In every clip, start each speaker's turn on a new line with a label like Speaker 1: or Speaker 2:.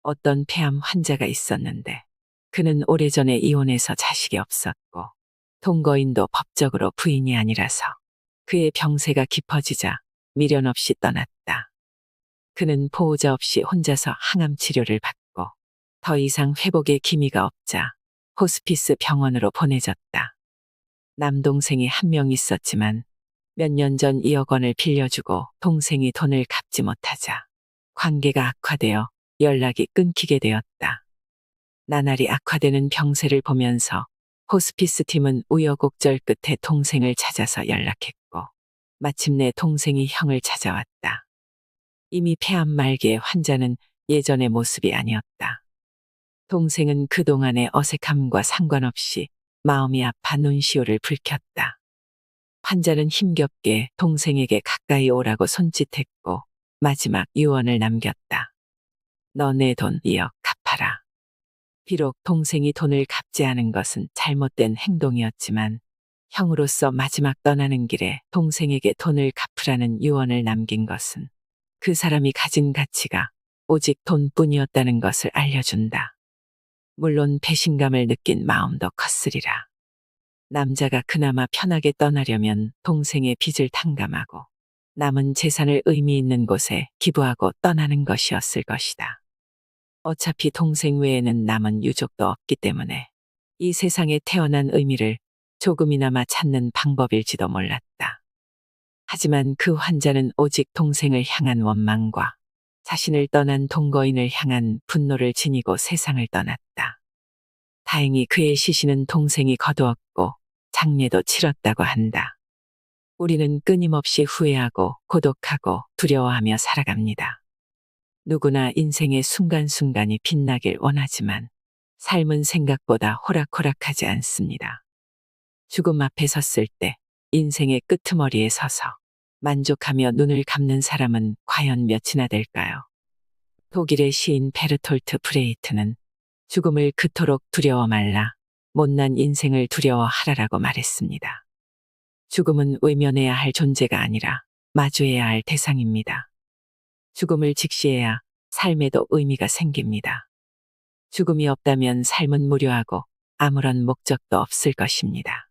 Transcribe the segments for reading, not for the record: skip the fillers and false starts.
Speaker 1: 어떤 폐암 환자가 있었는데 그는 오래전에 이혼해서 자식이 없었고 동거인도 법적으로 부인이 아니라서 그의 병세가 깊어지자 미련 없이 떠났다. 그는 보호자 없이 혼자서 항암 치료를 받고 더 이상 회복의 기미가 없자 호스피스 병원으로 보내졌다. 남동생이 한 명 있었지만 몇 년 전 2억 원을 빌려주고 동생이 돈을 갚지 못하자 관계가 악화되어 연락이 끊기게 되었다. 나날이 악화되는 병세를 보면서 호스피스 팀은 우여곡절 끝에 동생을 찾아서 연락했고 마침내 동생이 형을 찾아왔다. 이미 폐암 말기의 환자는 예전의 모습이 아니었다. 동생은 그동안의 어색함과 상관없이 마음이 아파 눈시울을 붉혔다. 환자는 힘겹게 동생에게 가까이 오라고 손짓했고 마지막 유언을 남겼다. 너 내 돈 2억 갚아라. 비록 동생이 돈을 갚지 않은 것은 잘못된 행동이었지만 형으로서 마지막 떠나는 길에 동생에게 돈을 갚으라는 유언을 남긴 것은 그 사람이 가진 가치가 오직 돈뿐이었다는 것을 알려준다. 물론 배신감을 느낀 마음도 컸으리라. 남자가 그나마 편하게 떠나려면 동생의 빚을 탕감하고 남은 재산을 의미 있는 곳에 기부하고 떠나는 것이었을 것이다. 어차피 동생 외에는 남은 유족도 없기 때문에 이 세상에 태어난 의미를 조금이나마 찾는 방법일지도 몰랐다. 하지만 그 환자는 오직 동생을 향한 원망과 자신을 떠난 동거인을 향한 분노를 지니고 세상을 떠났다. 다행히 그의 시신은 동생이 거두었고 장례도 치렀다고 한다. 우리는 끊임없이 후회하고 고독하고 두려워하며 살아갑니다. 누구나 인생의 순간순간이 빛나길 원하지만 삶은 생각보다 호락호락하지 않습니다. 죽음 앞에 섰을 때 인생의 끄트머리에 서서 만족하며 눈을 감는 사람은 과연 몇이나 될까요? 독일의 시인 베르톨트 브레이트는 죽음을 그토록 두려워 말라 못난 인생을 두려워하라라고 말했습니다. 죽음은 외면해야 할 존재가 아니라 마주해야 할 대상입니다. 죽음을 직시해야 삶에도 의미가 생깁니다. 죽음이 없다면 삶은 무료하고 아무런 목적도 없을 것입니다.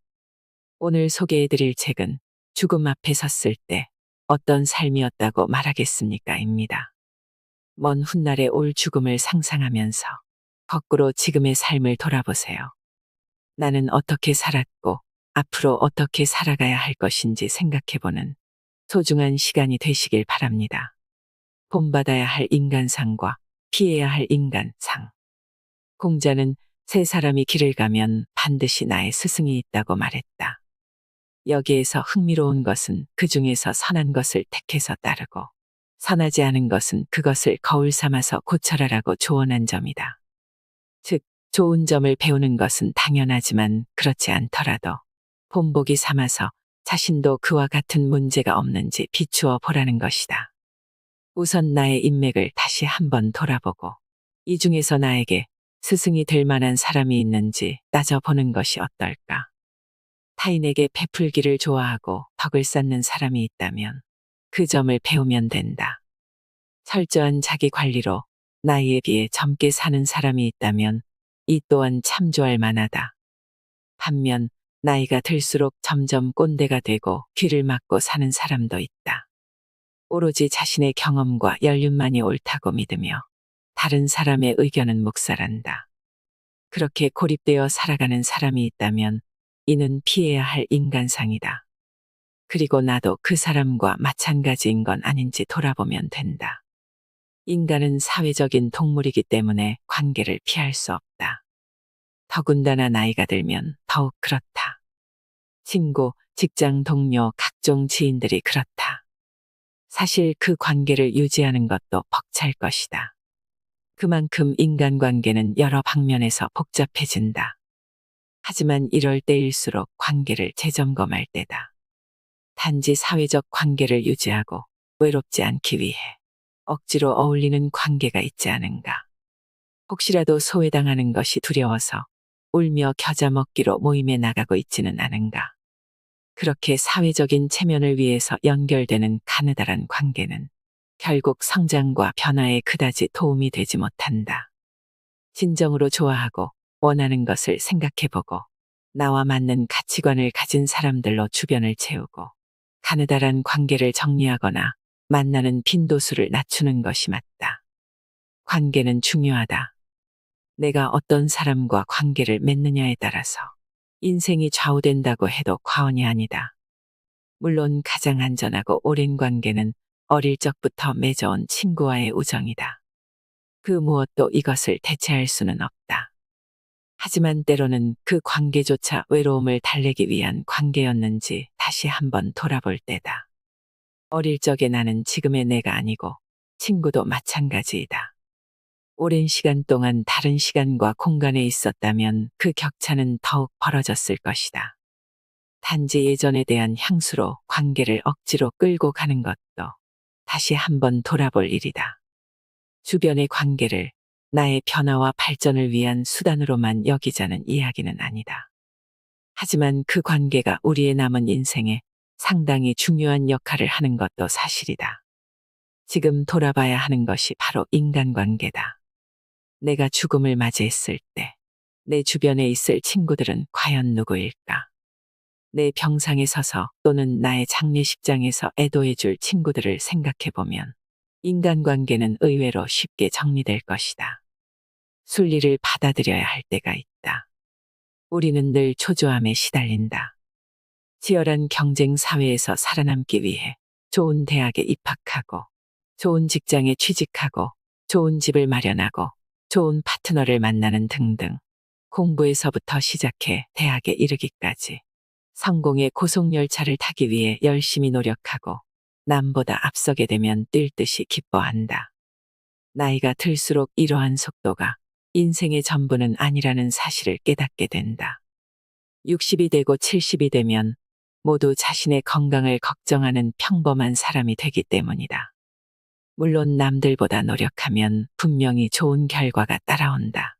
Speaker 1: 오늘 소개해드릴 책은 죽음 앞에 섰을 때 어떤 삶이었다고 말하겠습니까?입니다. 먼 훗날에 올 죽음을 상상하면서 거꾸로 지금의 삶을 돌아보세요. 나는 어떻게 살았고 앞으로 어떻게 살아가야 할 것인지 생각해보는 소중한 시간이 되시길 바랍니다. 본받아야 할 인간상과 피해야 할 인간상. 공자는 세 사람이 길을 가면 반드시 나의 스승이 있다고 말했다. 여기에서 흥미로운 것은 그 중에서 선한 것을 택해서 따르고 선하지 않은 것은 그것을 거울 삼아서 고쳐라라고 조언한 점이다. 즉, 좋은 점을 배우는 것은 당연하지만 그렇지 않더라도 본보기 삼아서 자신도 그와 같은 문제가 없는지 비추어 보라는 것이다. 우선 나의 인맥을 다시 한번 돌아보고 이 중에서 나에게 스승이 될 만한 사람이 있는지 따져보는 것이 어떨까. 타인에게 베풀기를 좋아하고 덕을 쌓는 사람이 있다면 그 점을 배우면 된다. 철저한 자기 관리로 나이에 비해 젊게 사는 사람이 있다면 이 또한 참조할 만하다. 반면 나이가 들수록 점점 꼰대가 되고 귀를 막고 사는 사람도 있다. 오로지 자신의 경험과 연륜만이 옳다고 믿으며 다른 사람의 의견은 묵살한다. 그렇게 고립되어 살아가는 사람이 있다면 이는 피해야 할 인간상이다. 그리고 나도 그 사람과 마찬가지인 건 아닌지 돌아보면 된다. 인간은 사회적인 동물이기 때문에 관계를 피할 수 없다. 더군다나 나이가 들면 더욱 그렇다. 친구, 직장 동료, 각종 지인들이 그렇다. 사실 그 관계를 유지하는 것도 벅찰 것이다. 그만큼 인간관계는 여러 방면에서 복잡해진다. 하지만 이럴 때일수록 관계를 재점검할 때다. 단지 사회적 관계를 유지하고 외롭지 않기 위해 억지로 어울리는 관계가 있지 않은가. 혹시라도 소외당하는 것이 두려워서 울며 겨자 먹기로 모임에 나가고 있지는 않은가. 그렇게 사회적인 체면을 위해서 연결되는 가느다란 관계는 결국 성장과 변화에 그다지 도움이 되지 못한다. 진정으로 좋아하고 원하는 것을 생각해보고 나와 맞는 가치관을 가진 사람들로 주변을 채우고 가느다란 관계를 정리하거나 만나는 빈도수를 낮추는 것이 맞다. 관계는 중요하다. 내가 어떤 사람과 관계를 맺느냐에 따라서 인생이 좌우된다고 해도 과언이 아니다. 물론 가장 안전하고 오랜 관계는 어릴 적부터 맺어온 친구와의 우정이다. 그 무엇도 이것을 대체할 수는 없다. 하지만 때로는 그 관계조차 외로움을 달래기 위한 관계였는지 다시 한번 돌아볼 때다. 어릴 적의 나는 지금의 내가 아니고 친구도 마찬가지이다. 오랜 시간 동안 다른 시간과 공간에 있었다면 그 격차는 더욱 벌어졌을 것이다. 단지 예전에 대한 향수로 관계를 억지로 끌고 가는 것도 다시 한번 돌아볼 일이다. 주변의 관계를 나의 변화와 발전을 위한 수단으로만 여기자는 이야기는 아니다. 하지만 그 관계가 우리의 남은 인생에 상당히 중요한 역할을 하는 것도 사실이다. 지금 돌아봐야 하는 것이 바로 인간관계다. 내가 죽음을 맞이했을 때 내 주변에 있을 친구들은 과연 누구일까? 내 병상에 서서 또는 나의 장례식장에서 애도해줄 친구들을 생각해보면 인간관계는 의외로 쉽게 정리될 것이다. 순리를 받아들여야 할 때가 있다. 우리는 늘 초조함에 시달린다. 치열한 경쟁 사회에서 살아남기 위해 좋은 대학에 입학하고 좋은 직장에 취직하고 좋은 집을 마련하고 좋은 파트너를 만나는 등등 공부에서부터 시작해 대학에 이르기까지 성공의 고속열차를 타기 위해 열심히 노력하고 남보다 앞서게 되면 뛸 듯이 기뻐한다. 나이가 들수록 이러한 속도가 인생의 전부는 아니라는 사실을 깨닫게 된다. 60이 되고 70이 되면 모두 자신의 건강을 걱정하는 평범한 사람이 되기 때문이다. 물론 남들보다 노력하면 분명히 좋은 결과가 따라온다.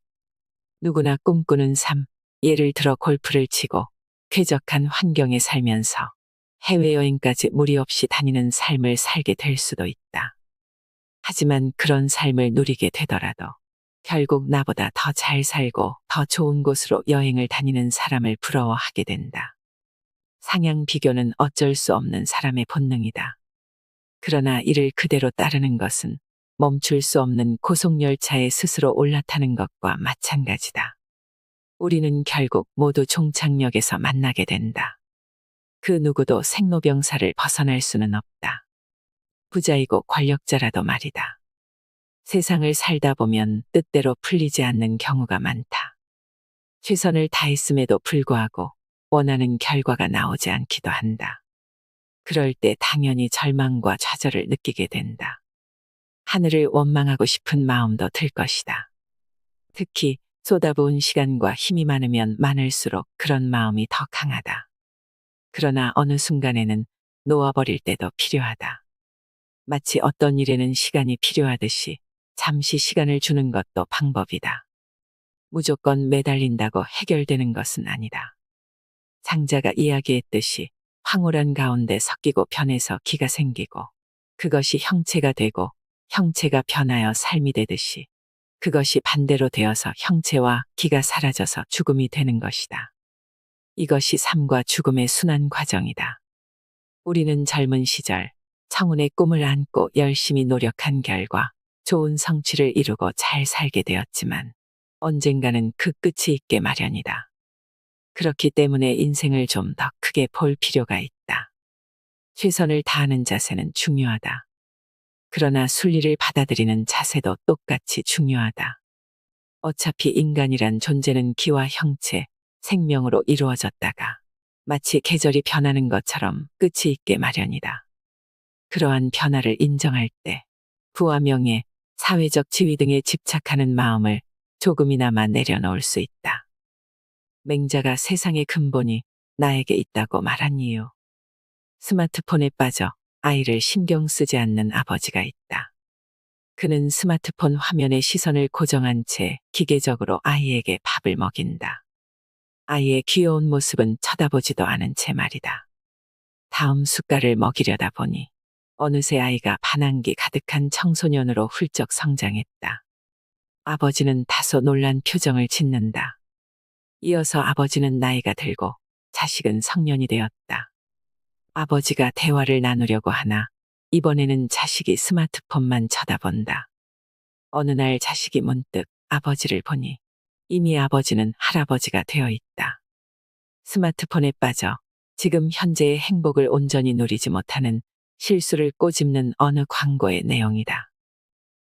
Speaker 1: 누구나 꿈꾸는 삶, 예를 들어 골프를 치고 쾌적한 환경에 살면서 해외여행까지 무리 없이 다니는 삶을 살게 될 수도 있다. 하지만 그런 삶을 누리게 되더라도 결국 나보다 더 잘 살고 더 좋은 곳으로 여행을 다니는 사람을 부러워하게 된다. 상향 비교는 어쩔 수 없는 사람의 본능이다. 그러나 이를 그대로 따르는 것은 멈출 수 없는 고속열차에 스스로 올라타는 것과 마찬가지다. 우리는 결국 모두 종착역에서 만나게 된다. 그 누구도 생로병사를 벗어날 수는 없다. 부자이고 권력자라도 말이다. 세상을 살다 보면 뜻대로 풀리지 않는 경우가 많다. 최선을 다했음에도 불구하고 원하는 결과가 나오지 않기도 한다. 그럴 때 당연히 절망과 좌절을 느끼게 된다. 하늘을 원망하고 싶은 마음도 들 것이다. 특히 쏟아부은 시간과 힘이 많으면 많을수록 그런 마음이 더 강하다. 그러나 어느 순간에는 놓아버릴 때도 필요하다. 마치 어떤 일에는 시간이 필요하듯이 잠시 시간을 주는 것도 방법이다. 무조건 매달린다고 해결되는 것은 아니다. 장자가 이야기했듯이 황홀한 가운데 섞이고 변해서 기가 생기고 그것이 형체가 되고 형체가 변하여 삶이 되듯이 그것이 반대로 되어서 형체와 기가 사라져서 죽음이 되는 것이다. 이것이 삶과 죽음의 순환 과정이다. 우리는 젊은 시절 청운의 꿈을 안고 열심히 노력한 결과 좋은 성취를 이루고 잘 살게 되었지만 언젠가는 그 끝이 있게 마련이다. 그렇기 때문에 인생을 좀 더 크게 볼 필요가 있다. 최선을 다하는 자세는 중요하다. 그러나 순리를 받아들이는 자세도 똑같이 중요하다. 어차피 인간이란 존재는 기와 형체, 생명으로 이루어졌다가 마치 계절이 변하는 것처럼 끝이 있게 마련이다. 그러한 변화를 인정할 때 부와 명예, 사회적 지위 등에 집착하는 마음을 조금이나마 내려놓을 수 있다. 맹자가 세상의 근본이 나에게 있다고 말한 이유. 스마트폰에 빠져 아이를 신경 쓰지 않는 아버지가 있다. 그는 스마트폰 화면에 시선을 고정한 채 기계적으로 아이에게 밥을 먹인다. 아이의 귀여운 모습은 쳐다보지도 않은 채 말이다. 다음 숟갈을 먹이려다 보니 어느새 아이가 반항기 가득한 청소년으로 훌쩍 성장했다. 아버지는 다소 놀란 표정을 짓는다. 이어서 아버지는 나이가 들고 자식은 성년이 되었다. 아버지가 대화를 나누려고 하나 이번에는 자식이 스마트폰만 쳐다본다. 어느 날 자식이 문득 아버지를 보니 이미 아버지는 할아버지가 되어 있다. 스마트폰에 빠져 지금 현재의 행복을 온전히 누리지 못하는 실수를 꼬집는 어느 광고의 내용이다.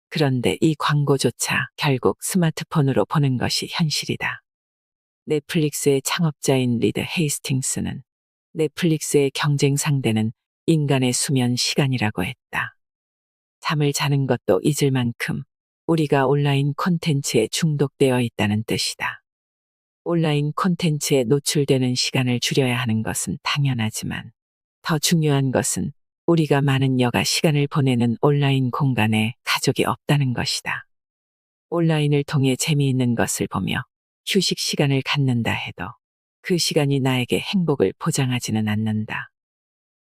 Speaker 1: 그런데 이 광고조차 결국 스마트폰으로 보는 것이 현실이다. 넷플릭스의 창업자인 리드 헤이스팅스는 넷플릭스의 경쟁 상대는 인간의 수면 시간이라고 했다. 잠을 자는 것도 잊을 만큼 우리가 온라인 콘텐츠에 중독되어 있다는 뜻이다. 온라인 콘텐츠에 노출되는 시간을 줄여야 하는 것은 당연하지만 더 중요한 것은 우리가 많은 여가 시간을 보내는 온라인 공간에 가족이 없다는 것이다. 온라인을 통해 재미있는 것을 보며 휴식 시간을 갖는다 해도 그 시간이 나에게 행복을 보장하지는 않는다.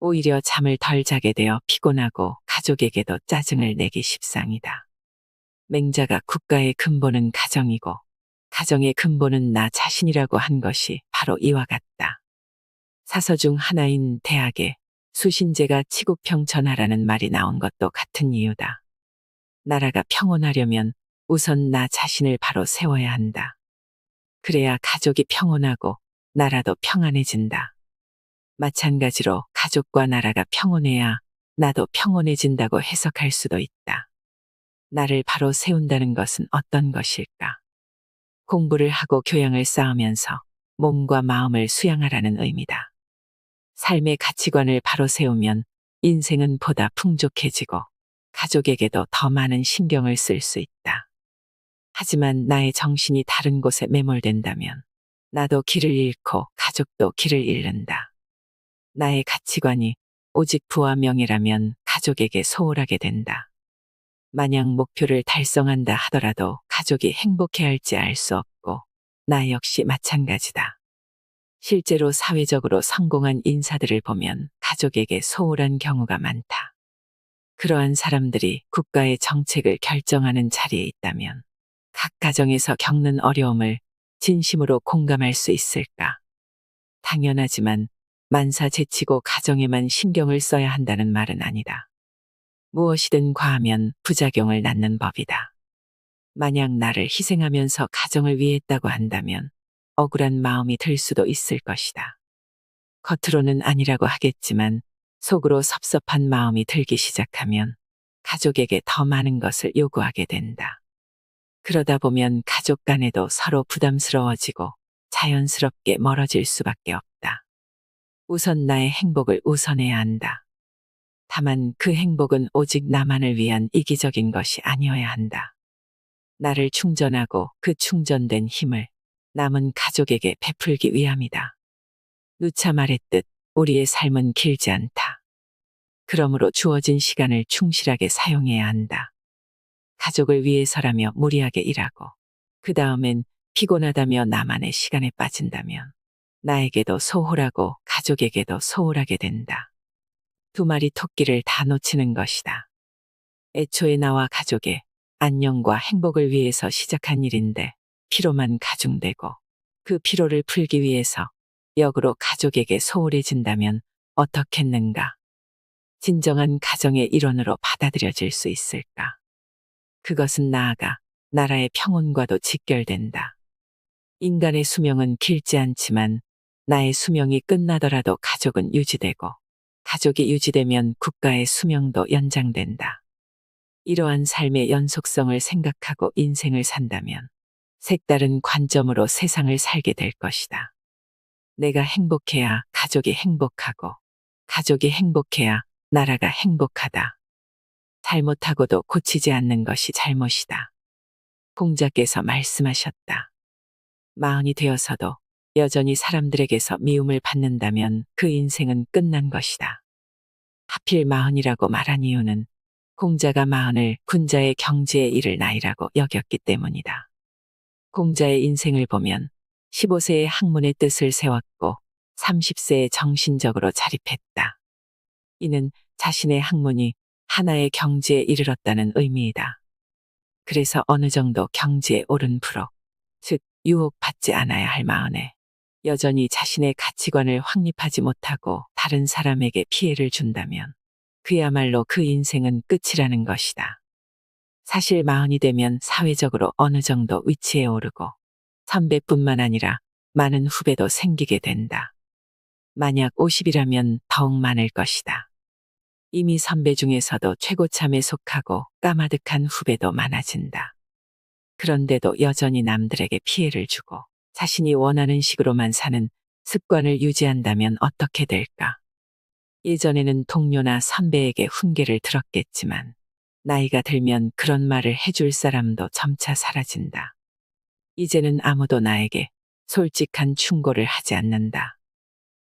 Speaker 1: 오히려 잠을 덜 자게 되어 피곤하고 가족에게도 짜증을 내기 십상이다. 맹자가 국가의 근본은 가정이고 가정의 근본은 나 자신이라고 한 것이 바로 이와 같다. 사서 중 하나인 대학에 수신제가 치국평천하라는 말이 나온 것도 같은 이유다. 나라가 평온하려면 우선 나 자신을 바로 세워야 한다. 그래야 가족이 평온하고 나라도 평안해진다. 마찬가지로 가족과 나라가 평온해야 나도 평온해진다고 해석할 수도 있다. 나를 바로 세운다는 것은 어떤 것일까? 공부를 하고 교양을 쌓으면서 몸과 마음을 수양하라는 의미다. 삶의 가치관을 바로 세우면 인생은 보다 풍족해지고 가족에게도 더 많은 신경을 쓸 수 있다. 하지만 나의 정신이 다른 곳에 매몰된다면 나도 길을 잃고 가족도 길을 잃는다. 나의 가치관이 오직 부와 명예라면 가족에게 소홀하게 된다. 만약 목표를 달성한다 하더라도 가족이 행복해할지 알 수 없고 나 역시 마찬가지다. 실제로 사회적으로 성공한 인사들을 보면 가족에게 소홀한 경우가 많다. 그러한 사람들이 국가의 정책을 결정하는 자리에 있다면 각 가정에서 겪는 어려움을 진심으로 공감할 수 있을까? 당연하지만 만사 제치고 가정에만 신경을 써야 한다는 말은 아니다. 무엇이든 과하면 부작용을 낳는 법이다. 만약 나를 희생하면서 가정을 위했다고 한다면 억울한 마음이 들 수도 있을 것이다. 겉으로는 아니라고 하겠지만 속으로 섭섭한 마음이 들기 시작하면 가족에게 더 많은 것을 요구하게 된다. 그러다 보면 가족 간에도 서로 부담스러워지고 자연스럽게 멀어질 수밖에 없다. 우선 나의 행복을 우선해야 한다. 다만 그 행복은 오직 나만을 위한 이기적인 것이 아니어야 한다. 나를 충전하고 그 충전된 힘을 남은 가족에게 베풀기 위함이다. 누차 말했듯 우리의 삶은 길지 않다. 그러므로 주어진 시간을 충실하게 사용해야 한다. 가족을 위해서라며 무리하게 일하고 그 다음엔 피곤하다며 나만의 시간에 빠진다면 나에게도 소홀하고 가족에게도 소홀하게 된다. 두 마리 토끼를 다 놓치는 것이다. 애초에 나와 가족의 안녕과 행복을 위해서 시작한 일인데 피로만 가중되고 그 피로를 풀기 위해서 역으로 가족에게 소홀해진다면 어떻겠는가? 진정한 가정의 일원으로 받아들여질 수 있을까? 그것은 나아가 나라의 평온과도 직결된다. 인간의 수명은 길지 않지만 나의 수명이 끝나더라도 가족은 유지되고 가족이 유지되면 국가의 수명도 연장된다. 이러한 삶의 연속성을 생각하고 인생을 산다면 색다른 관점으로 세상을 살게 될 것이다. 내가 행복해야 가족이 행복하고 가족이 행복해야 나라가 행복하다. 잘못하고도 고치지 않는 것이 잘못이다. 공자께서 말씀하셨다. 마흔이 되어서도 여전히 사람들에게서 미움을 받는다면 그 인생은 끝난 것이다. 하필 마흔이라고 말한 이유는 공자가 마흔을 군자의 경지에 이를 나이라고 여겼기 때문이다. 공자의 인생을 보면 15세에 학문의 뜻을 세웠고 30세에 정신적으로 자립했다. 이는 자신의 학문이 하나의 경지에 이르렀다는 의미이다. 그래서 어느 정도 경지에 오른 부록, 즉 유혹받지 않아야 할 마흔에 여전히 자신의 가치관을 확립하지 못하고 다른 사람에게 피해를 준다면 그야말로 그 인생은 끝이라는 것이다. 사실 마흔이 되면 사회적으로 어느 정도 위치에 오르고 선배뿐만 아니라 많은 후배도 생기게 된다. 만약 50이라면 더욱 많을 것이다. 이미 선배 중에서도 최고참에 속하고 까마득한 후배도 많아진다. 그런데도 여전히 남들에게 피해를 주고 자신이 원하는 식으로만 사는 습관을 유지한다면 어떻게 될까? 예전에는 동료나 선배에게 훈계를 들었겠지만 나이가 들면 그런 말을 해줄 사람도 점차 사라진다. 이제는 아무도 나에게 솔직한 충고를 하지 않는다.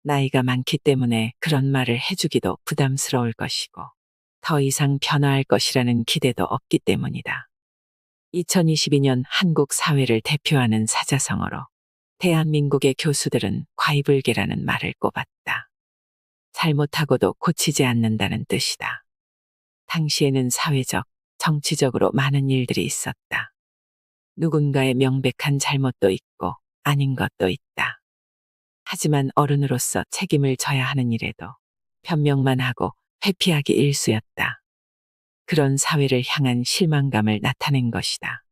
Speaker 1: 나이가 많기 때문에 그런 말을 해주기도 부담스러울 것이고 더 이상 변화할 것이라는 기대도 없기 때문이다. 2022년 한국 사회를 대표하는 사자성어로 대한민국의 교수들은 과이불개라는 말을 꼽았다. 잘못하고도 고치지 않는다는 뜻이다. 당시에는 사회적, 정치적으로 많은 일들이 있었다. 누군가의 명백한 잘못도 있고 아닌 것도 있다. 하지만 어른으로서 책임을 져야 하는 일에도 변명만 하고 회피하기 일쑤였다. 그런 사회를 향한 실망감을 나타낸 것이다.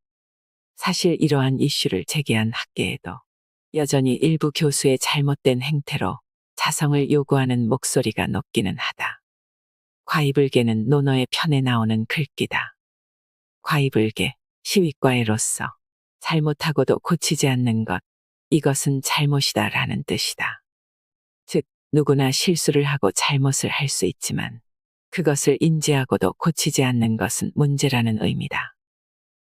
Speaker 1: 사실 이러한 이슈를 제기한 학계에도 여전히 일부 교수의 잘못된 행태로 자성을 요구하는 목소리가 높기는 하다. 과이불개는 논어의 편에 나오는 글귀다. 과이불개, 시윗과애로서 잘못하고도 고치지 않는 것, 이것은 잘못이다 라는 뜻이다. 즉, 누구나 실수를 하고 잘못을 할 수 있지만 그것을 인지하고도 고치지 않는 것은 문제라는 의미다.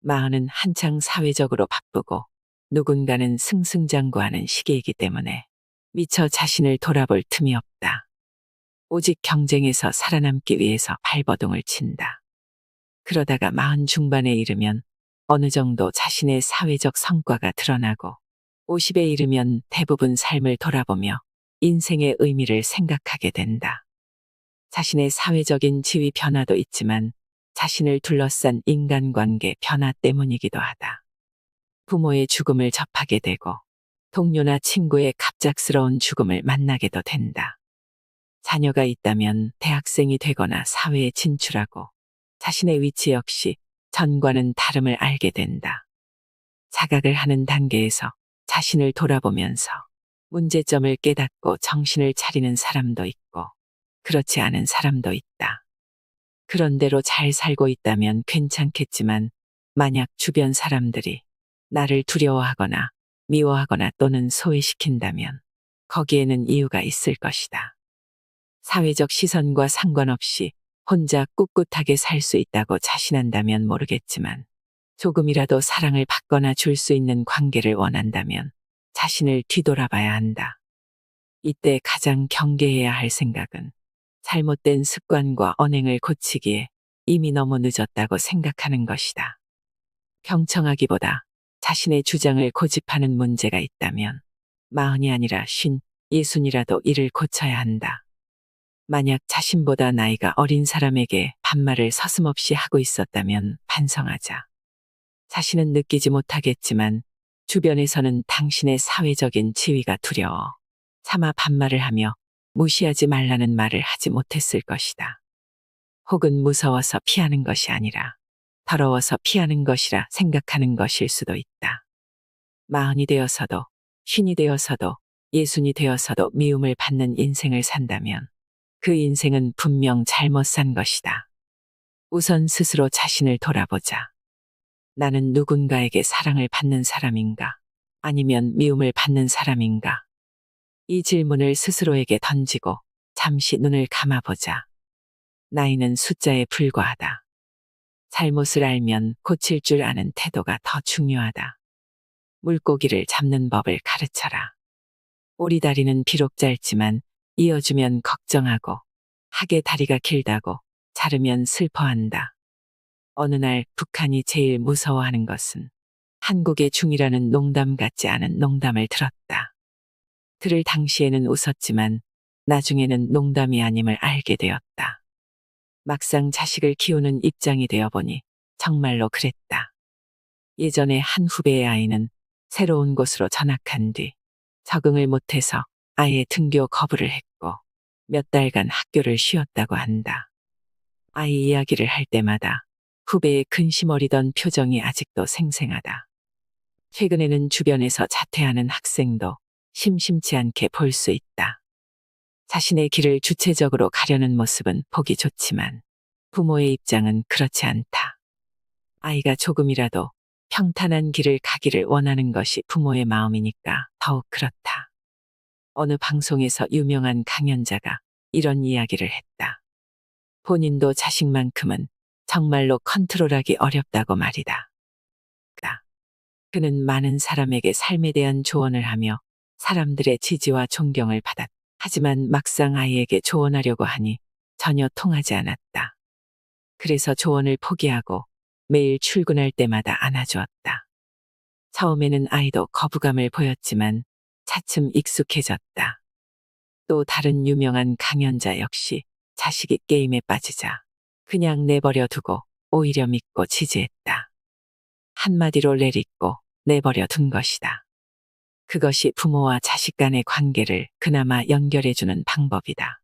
Speaker 1: 마흔은 한창 사회적으로 바쁘고 누군가는 승승장구하는 시기이기 때문에 미처 자신을 돌아볼 틈이 없다. 오직 경쟁에서 살아남기 위해서 발버둥을 친다. 그러다가 마흔 중반에 이르면 어느 정도 자신의 사회적 성과가 드러나고 50에 이르면 대부분 삶을 돌아보며 인생의 의미를 생각하게 된다. 자신의 사회적인 지위 변화도 있지만 자신을 둘러싼 인간관계 변화 때문이기도 하다. 부모의 죽음을 접하게 되고 동료나 친구의 갑작스러운 죽음을 만나게도 된다. 자녀가 있다면 대학생이 되거나 사회에 진출하고 자신의 위치 역시 전과는 다름을 알게 된다. 자각을 하는 단계에서 자신을 돌아보면서 문제점을 깨닫고 정신을 차리는 사람도 있고 그렇지 않은 사람도 있다. 그런대로 잘 살고 있다면 괜찮겠지만 만약 주변 사람들이 나를 두려워하거나 미워하거나 또는 소외시킨다면 거기에는 이유가 있을 것이다. 사회적 시선과 상관없이 혼자 꿋꿋하게 살 수 있다고 자신한다면 모르겠지만 조금이라도 사랑을 받거나 줄 수 있는 관계를 원한다면 자신을 뒤돌아봐야 한다. 이때 가장 경계해야 할 생각은 잘못된 습관과 언행을 고치기에 이미 너무 늦었다고 생각하는 것이다. 경청하기보다 자신의 주장을 고집하는 문제가 있다면 마흔이 아니라 50, 60이라도 이를 고쳐야 한다. 만약 자신보다 나이가 어린 사람에게 반말을 서슴없이 하고 있었다면 반성하자. 자신은 느끼지 못하겠지만 주변에서는 당신의 사회적인 지위가 두려워 차마 반말을 하며 무시하지 말라는 말을 하지 못했을 것이다. 혹은 무서워서 피하는 것이 아니라 더러워서 피하는 것이라 생각하는 것일 수도 있다. 마흔이 되어서도, 50이 되어서도, 60이 되어서도 미움을 받는 인생을 산다면 그 인생은 분명 잘못 산 것이다. 우선 스스로 자신을 돌아보자. 나는 누군가에게 사랑을 받는 사람인가? 아니면 미움을 받는 사람인가? 이 질문을 스스로에게 던지고 잠시 눈을 감아보자. 나이는 숫자에 불과하다. 잘못을 알면 고칠 줄 아는 태도가 더 중요하다. 물고기를 잡는 법을 가르쳐라. 오리다리는 비록 짧지만 이어주면 걱정하고 학의 다리가 길다고 자르면 슬퍼한다. 어느 날 북한이 제일 무서워하는 것은 한국의 중이라는 농담 같지 않은 농담을 들었다. 들을 당시에는 웃었지만 나중에는 농담이 아님을 알게 되었다. 막상 자식을 키우는 입장이 되어보니 정말로 그랬다. 예전에 한 후배의 아이는 새로운 곳으로 전학한 뒤 적응을 못해서 아예 등교 거부를 했고 몇 달간 학교를 쉬었다고 한다. 아이 이야기를 할 때마다 후배의 근심 어리던 표정이 아직도 생생하다. 최근에는 주변에서 자퇴하는 학생도 심심치 않게 볼 수 있다. 자신의 길을 주체적으로 가려는 모습은 보기 좋지만 부모의 입장은 그렇지 않다. 아이가 조금이라도 평탄한 길을 가기를 원하는 것이 부모의 마음이니까 더욱 그렇다. 어느 방송에서 유명한 강연자가 이런 이야기를 했다. 본인도 자식만큼은 정말로 컨트롤하기 어렵다고 말이다. 그는 많은 사람에게 삶에 대한 조언을 하며 사람들의 지지와 존경을 받았다. 하지만 막상 아이에게 조언하려고 하니 전혀 통하지 않았다. 그래서 조언을 포기하고 매일 출근할 때마다 안아주었다. 처음에는 아이도 거부감을 보였지만 차츰 익숙해졌다. 또 다른 유명한 강연자 역시 자식이 게임에 빠지자 그냥 내버려 두고 오히려 믿고 지지했다. 한마디로 내딛고 내버려 둔 것이다. 그것이 부모와 자식 간의 관계를 그나마 연결해주는 방법이다.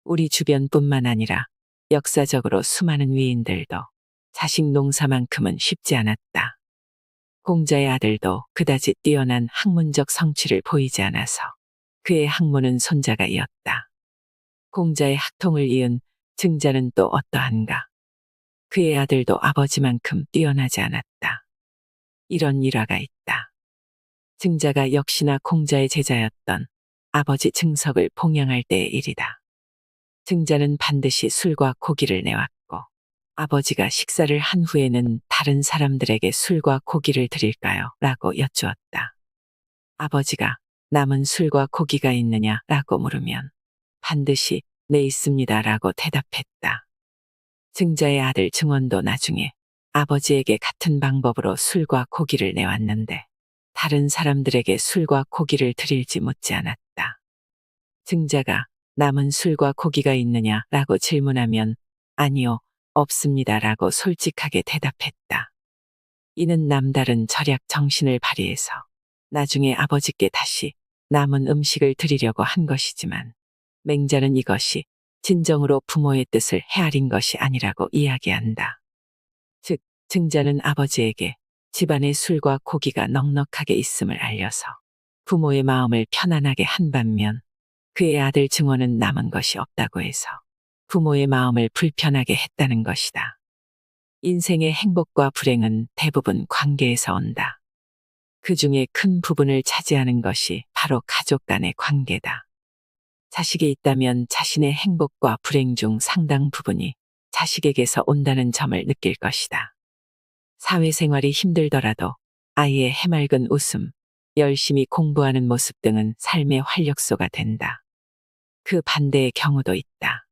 Speaker 1: 우리 주변뿐만 아니라 역사적으로 수많은 위인들도 자식 농사만큼은 쉽지 않았다. 공자의 아들도 그다지 뛰어난 학문적 성취를 보이지 않아서 그의 학문은 손자가 이었다. 공자의 학통을 이은 증자는 또 어떠한가. 그의 아들도 아버지만큼 뛰어나지 않았다. 이런 일화가 있다. 증자가 역시나 공자의 제자였던 아버지 증석을 봉양할 때의 일이다. 증자는 반드시 술과 고기를 내왔고 아버지가 식사를 한 후에는 다른 사람들에게 술과 고기를 드릴까요? 라고 여쭈었다. 아버지가 남은 술과 고기가 있느냐? 라고 물으면 반드시 네 있습니다 라고 대답했다. 증자의 아들 증원도 나중에 아버지에게 같은 방법으로 술과 고기를 내왔는데 다른 사람들에게 술과 고기를 드릴지 묻지 않았다. 증자가 남은 술과 고기가 있느냐 라고 질문하면 아니요, 없습니다 라고 솔직하게 대답했다. 이는 남다른 절약 정신을 발휘해서 나중에 아버지께 다시 남은 음식을 드리려고 한 것이지만 맹자는 이것이 진정으로 부모의 뜻을 헤아린 것이 아니라고 이야기한다. 즉, 증자는 아버지에게 집안에 술과 고기가 넉넉하게 있음을 알려서 부모의 마음을 편안하게 한 반면 그의 아들 증원은 남은 것이 없다고 해서 부모의 마음을 불편하게 했다는 것이다. 인생의 행복과 불행은 대부분 관계에서 온다. 그 중에 큰 부분을 차지하는 것이 바로 가족 간의 관계다. 자식이 있다면 자신의 행복과 불행 중 상당 부분이 자식에게서 온다는 점을 느낄 것이다. 사회생활이 힘들더라도 아이의 해맑은 웃음, 열심히 공부하는 모습 등은 삶의 활력소가 된다. 그 반대의 경우도 있다.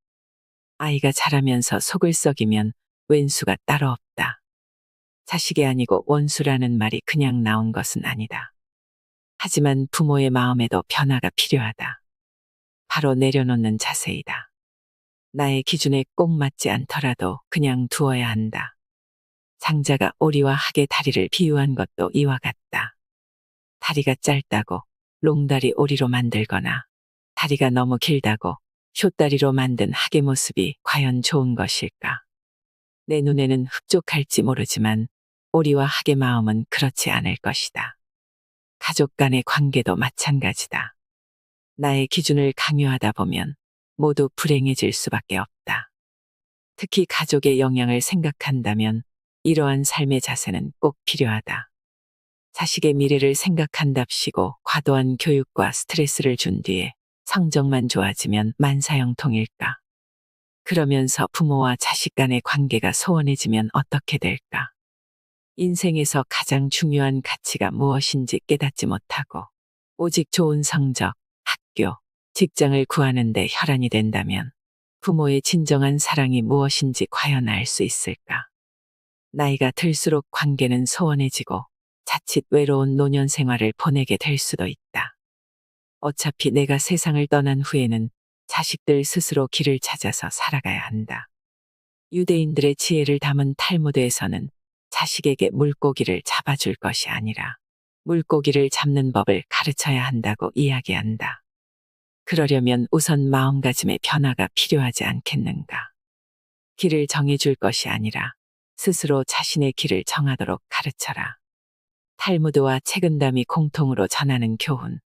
Speaker 1: 아이가 자라면서 속을 썩이면 왼수가 따로 없다. 자식이 아니고 원수라는 말이 그냥 나온 것은 아니다. 하지만 부모의 마음에도 변화가 필요하다. 바로 내려놓는 자세이다. 나의 기준에 꼭 맞지 않더라도 그냥 두어야 한다. 장자가 오리와 학의 다리를 비유한 것도 이와 같다. 다리가 짧다고 롱다리 오리로 만들거나 다리가 너무 길다고 숏다리로 만든 학의 모습이 과연 좋은 것일까? 내 눈에는 흡족할지 모르지만 오리와 학의 마음은 그렇지 않을 것이다. 가족 간의 관계도 마찬가지다. 나의 기준을 강요하다 보면 모두 불행해질 수밖에 없다. 특히 가족의 영향을 생각한다면 이러한 삶의 자세는 꼭 필요하다. 자식의 미래를 생각한답시고 과도한 교육과 스트레스를 준 뒤에 성적만 좋아지면 만사형통일까? 그러면서 부모와 자식 간의 관계가 소원해지면 어떻게 될까? 인생에서 가장 중요한 가치가 무엇인지 깨닫지 못하고 오직 좋은 성적, 학교, 직장을 구하는 데 혈안이 된다면 부모의 진정한 사랑이 무엇인지 과연 알 수 있을까? 나이가 들수록 관계는 소원해지고 자칫 외로운 노년 생활을 보내게 될 수도 있다. 어차피 내가 세상을 떠난 후에는 자식들 스스로 길을 찾아서 살아가야 한다. 유대인들의 지혜를 담은 탈무드에서는 자식에게 물고기를 잡아줄 것이 아니라 물고기를 잡는 법을 가르쳐야 한다고 이야기한다. 그러려면 우선 마음가짐의 변화가 필요하지 않겠는가? 길을 정해줄 것이 아니라 스스로 자신의 길을 정하도록 가르쳐라. 탈무드와 책은담이 공통으로 전하는 교훈.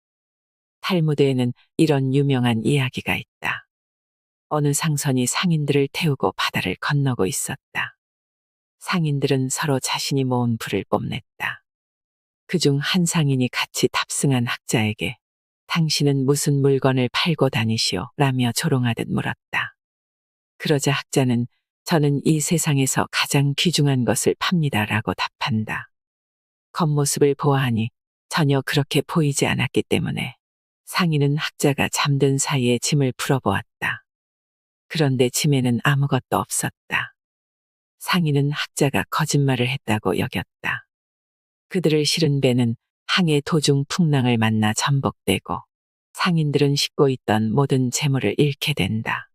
Speaker 1: 탈무드에는 이런 유명한 이야기가 있다. 어느 상선이 상인들을 태우고 바다를 건너고 있었다. 상인들은 서로 자신이 모은 부를 뽐냈다. 그중 한 상인이 같이 탑승한 학자에게 당신은 무슨 물건을 팔고 다니시오? 라며 조롱하듯 물었다. 그러자 학자는 저는 이 세상에서 가장 귀중한 것을 팝니다 라고 답한다. 겉모습을 보아하니 전혀 그렇게 보이지 않았기 때문에 상인은 학자가 잠든 사이에 짐을 풀어보았다. 그런데 짐에는 아무것도 없었다. 상인은 학자가 거짓말을 했다고 여겼다. 그들을 실은 배는 항해 도중 풍랑을 만나 전복되고 상인들은 싣고 있던 모든 재물을 잃게 된다.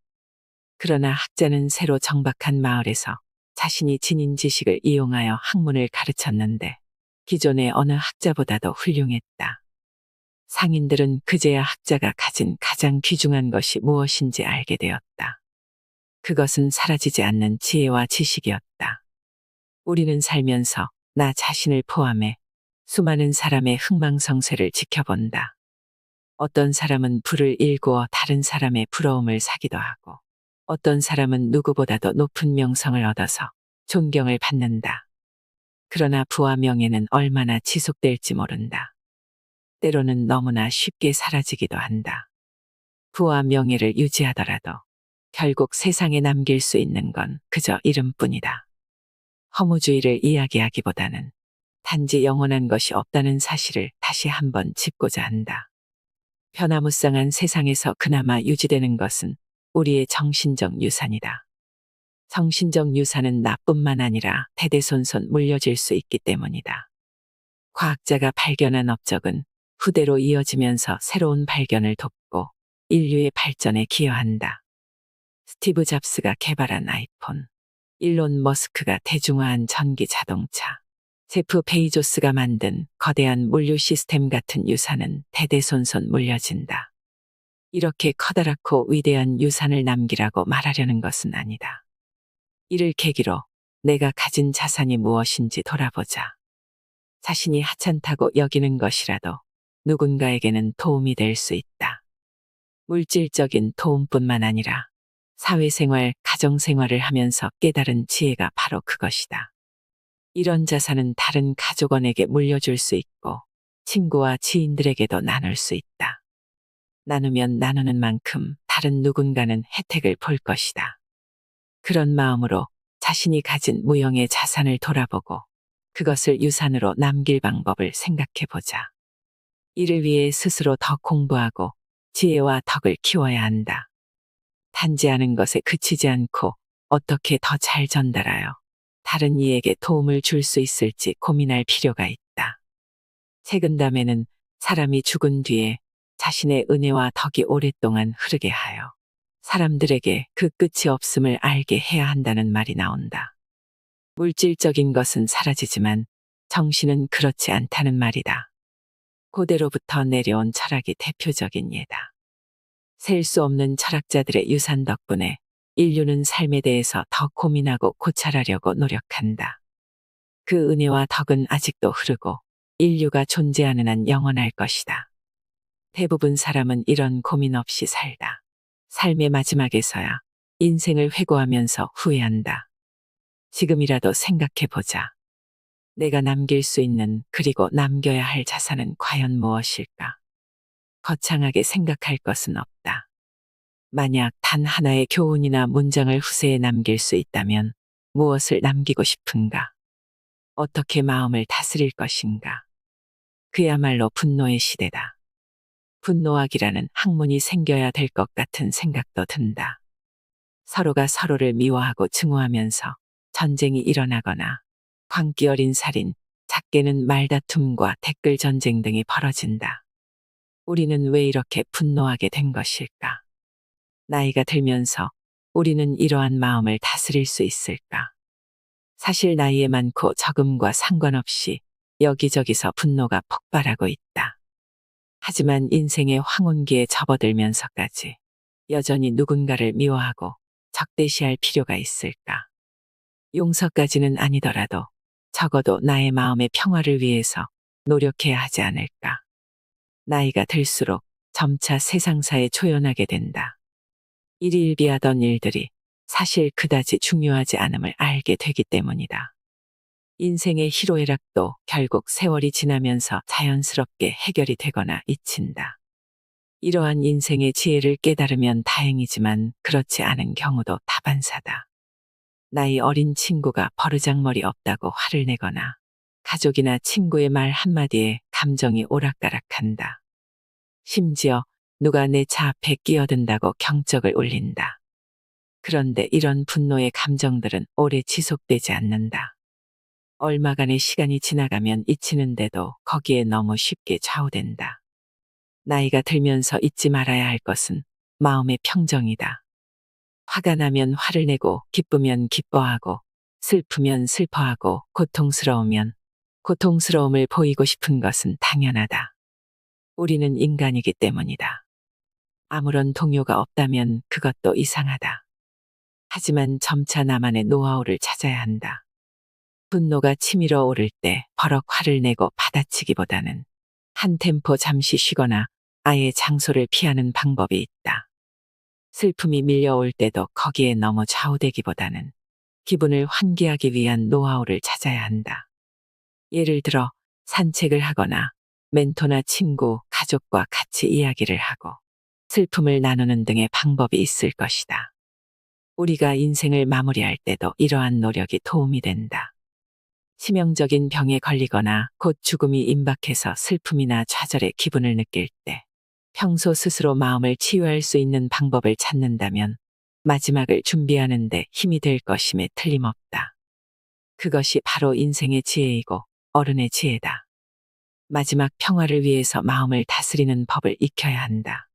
Speaker 1: 그러나 학자는 새로 정박한 마을에서 자신이 지닌 지식을 이용하여 학문을 가르쳤는데 기존의 어느 학자보다도 훌륭했다. 상인들은 그제야 학자가 가진 가장 귀중한 것이 무엇인지 알게 되었다. 그것은 사라지지 않는 지혜와 지식이었다. 우리는 살면서 나 자신을 포함해 수많은 사람의 흥망성쇠를 지켜본다. 어떤 사람은 부를 일구어 다른 사람의 부러움을 사기도 하고 어떤 사람은 누구보다도 높은 명성을 얻어서 존경을 받는다. 그러나 부와 명예는 얼마나 지속될지 모른다. 때로는 너무나 쉽게 사라지기도 한다. 부와 명예를 유지하더라도 결국 세상에 남길 수 있는 건 그저 이름뿐이다. 허무주의를 이야기하기보다는 단지 영원한 것이 없다는 사실을 다시 한번 짚고자 한다. 변화무쌍한 세상에서 그나마 유지되는 것은 우리의 정신적 유산이다. 정신적 유산은 나뿐만 아니라 대대손손 물려질 수 있기 때문이다. 과학자가 발견한 업적은 후대로 이어지면서 새로운 발견을 돕고 인류의 발전에 기여한다. 스티브 잡스가 개발한 아이폰, 일론 머스크가 대중화한 전기 자동차, 제프 베이조스가 만든 거대한 물류 시스템 같은 유산은 대대손손 물려진다. 이렇게 커다랗고 위대한 유산을 남기라고 말하려는 것은 아니다. 이를 계기로 내가 가진 자산이 무엇인지 돌아보자. 자신이 하찮다고 여기는 것이라도 누군가에게는 도움이 될 수 있다. 물질적인 도움뿐만 아니라 사회생활, 가정생활을 하면서 깨달은 지혜가 바로 그것이다. 이런 자산은 다른 가족원에게 물려줄 수 있고 친구와 지인들에게도 나눌 수 있다. 나누면 나누는 만큼 다른 누군가는 혜택을 볼 것이다. 그런 마음으로 자신이 가진 무형의 자산을 돌아보고 그것을 유산으로 남길 방법을 생각해 보자. 이를 위해 스스로 더 공부하고 지혜와 덕을 키워야 한다. 단지 아는 것에 그치지 않고 어떻게 더 잘 전달하여 다른 이에게 도움을 줄 수 있을지 고민할 필요가 있다. 책은담에는 사람이 죽은 뒤에 자신의 은혜와 덕이 오랫동안 흐르게 하여 사람들에게 그 끝이 없음을 알게 해야 한다는 말이 나온다. 물질적인 것은 사라지지만 정신은 그렇지 않다는 말이다. 고대로부터 내려온 철학이 대표적인 예다. 셀 수 없는 철학자들의 유산 덕분에 인류는 삶에 대해서 더 고민하고 고찰하려고 노력한다. 그 은혜와 덕은 아직도 흐르고 인류가 존재하는 한 영원할 것이다. 대부분 사람은 이런 고민 없이 살다. 삶의 마지막에서야 인생을 회고하면서 후회한다. 지금이라도 생각해보자. 내가 남길 수 있는 그리고 남겨야 할 자산은 과연 무엇일까? 거창하게 생각할 것은 없다. 만약 단 하나의 교훈이나 문장을 후세에 남길 수 있다면 무엇을 남기고 싶은가? 어떻게 마음을 다스릴 것인가? 그야말로 분노의 시대다. 분노학이라는 학문이 생겨야 될 것 같은 생각도 든다. 서로가 서로를 미워하고 증오하면서 전쟁이 일어나거나 광기 어린 살인, 작게는 말다툼과 댓글 전쟁 등이 벌어진다. 우리는 왜 이렇게 분노하게 된 것일까? 나이가 들면서 우리는 이러한 마음을 다스릴 수 있을까? 사실 나이에 많고 적음과 상관없이 여기저기서 분노가 폭발하고 있다. 하지만 인생의 황혼기에 접어들면서까지 여전히 누군가를 미워하고 적대시할 필요가 있을까? 용서까지는 아니더라도 적어도 나의 마음의 평화를 위해서 노력해야 하지 않을까? 나이가 들수록 점차 세상사에 초연하게 된다. 일희일비하던 일들이 사실 그다지 중요하지 않음을 알게 되기 때문이다. 인생의 희로애락도 결국 세월이 지나면서 자연스럽게 해결이 되거나 잊힌다. 이러한 인생의 지혜를 깨달으면 다행이지만 그렇지 않은 경우도 다반사다. 나이 어린 친구가 버르장머리 없다고 화를 내거나 가족이나 친구의 말 한마디에 감정이 오락가락한다. 심지어 누가 내 차 앞에 끼어든다고 경적을 울린다. 그런데 이런 분노의 감정들은 오래 지속되지 않는다. 얼마간의 시간이 지나가면 잊히는데도 거기에 너무 쉽게 좌우된다. 나이가 들면서 잊지 말아야 할 것은 마음의 평정이다. 화가 나면 화를 내고 기쁘면 기뻐하고 슬프면 슬퍼하고 고통스러우면 고통스러움을 보이고 싶은 것은 당연하다. 우리는 인간이기 때문이다. 아무런 동요가 없다면 그것도 이상하다. 하지만 점차 나만의 노하우를 찾아야 한다. 분노가 치밀어 오를 때 버럭 화를 내고 받아치기보다는 한 템포 잠시 쉬거나 아예 장소를 피하는 방법이 있다. 슬픔이 밀려올 때도 거기에 너무 좌우되기보다는 기분을 환기하기 위한 노하우를 찾아야 한다. 예를 들어 산책을 하거나 멘토나 친구, 가족과 같이 이야기를 하고 슬픔을 나누는 등의 방법이 있을 것이다. 우리가 인생을 마무리할 때도 이러한 노력이 도움이 된다. 치명적인 병에 걸리거나 곧 죽음이 임박해서 슬픔이나 좌절의 기분을 느낄 때 평소 스스로 마음을 치유할 수 있는 방법을 찾는다면 마지막을 준비하는 데 힘이 될 것임에 틀림없다. 그것이 바로 인생의 지혜이고 어른의 지혜다. 마지막 평화를 위해서 마음을 다스리는 법을 익혀야 한다.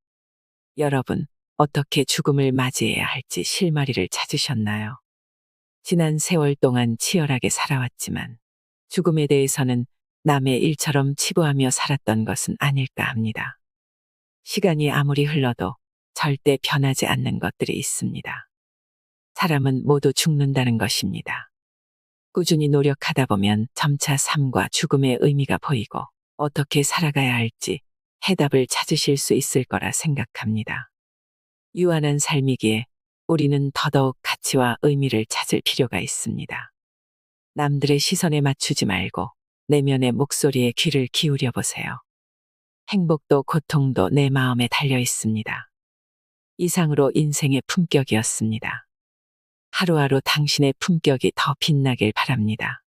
Speaker 1: 여러분, 어떻게 죽음을 맞이해야 할지 실마리를 찾으셨나요? 지난 세월 동안 치열하게 살아왔지만 죽음에 대해서는 남의 일처럼 치부하며 살았던 것은 아닐까 합니다. 시간이 아무리 흘러도 절대 변하지 않는 것들이 있습니다. 사람은 모두 죽는다는 것입니다. 꾸준히 노력하다 보면 점차 삶과 죽음의 의미가 보이고 어떻게 살아가야 할지 해답을 찾으실 수 있을 거라 생각합니다. 유한한 삶이기에 우리는 더더욱 가치와 의미를 찾을 필요가 있습니다. 남들의 시선에 맞추지 말고 내면의 목소리에 귀를 기울여 보세요. 행복도 고통도 내 마음에 달려 있습니다. 이상으로 인생의 품격이었습니다. 하루하루 당신의 품격이 더 빛나길 바랍니다.